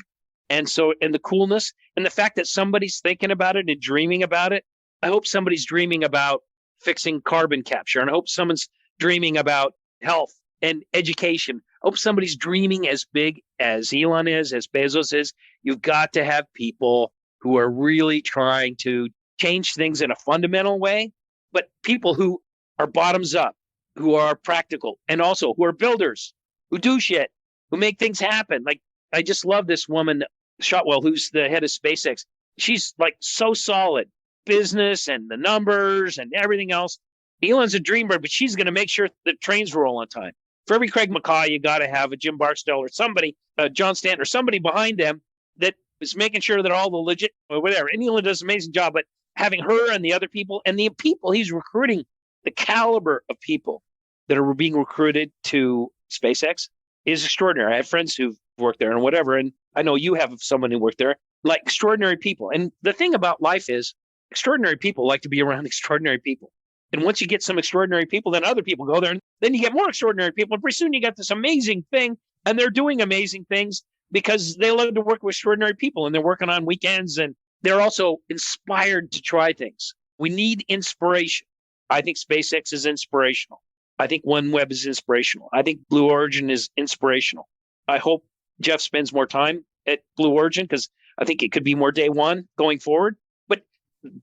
And so, and the coolness and the fact that somebody's thinking about it and dreaming about it, I hope somebody's dreaming about fixing carbon capture. And I hope someone's dreaming about health and education. I hope somebody's dreaming as big as Elon is, as Bezos is. You've got to have people who are really trying to change things in a fundamental way, but people who are bottoms up, who are practical, and also who are builders, who do shit, who make things happen. Like, I just love this woman, Shotwell, who's the head of SpaceX. She's like so solid, business and the numbers and everything else. Elon's a dreamer, but she's going to make sure the trains roll on time. For every Craig McCaw, you got to have a Jim Barstow or somebody, John Stanton or somebody behind them that is making sure that all the legit or whatever. And Elon does an amazing job, but having her and the other people and the people he's recruiting, the caliber of people that are being recruited to SpaceX is extraordinary. I have friends who've worked there and whatever, and I know you have someone who worked there, like extraordinary people. And the thing about life is extraordinary people like to be around extraordinary people. And once you get some extraordinary people, then other people go there, and then you get more extraordinary people. And pretty soon you got this amazing thing, and they're doing amazing things because they love to work with extraordinary people, and they're working on weekends, and they're also inspired to try things. We need inspiration. I think SpaceX is inspirational. I think OneWeb is inspirational. I think Blue Origin is inspirational. I hope Jeff spends more time at Blue Origin because I think it could be more day one going forward. But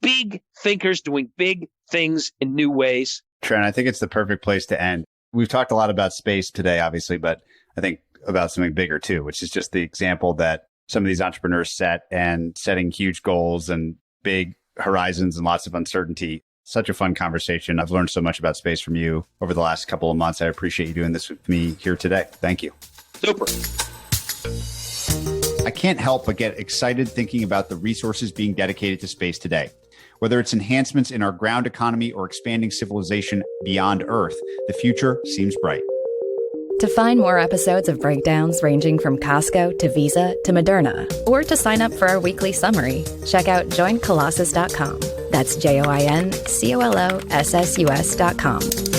big thinkers doing big things in new ways. Tren, I think it's the perfect place to end. We've talked a lot about space today, obviously, but I think about something bigger too, which is just the example that some of these entrepreneurs set and setting huge goals and big horizons and lots of uncertainty. Such a fun conversation. I've learned so much about space from you over the last couple of months. I appreciate you doing this with me here today. Thank you. Super. I can't help but get excited thinking about the resources being dedicated to space today. Whether it's enhancements in our ground economy or expanding civilization beyond Earth, the future seems bright. To find more episodes of breakdowns ranging from Costco to Visa to Moderna, or to sign up for our weekly summary, check out joincolossus.com. That's JoinColossus.com.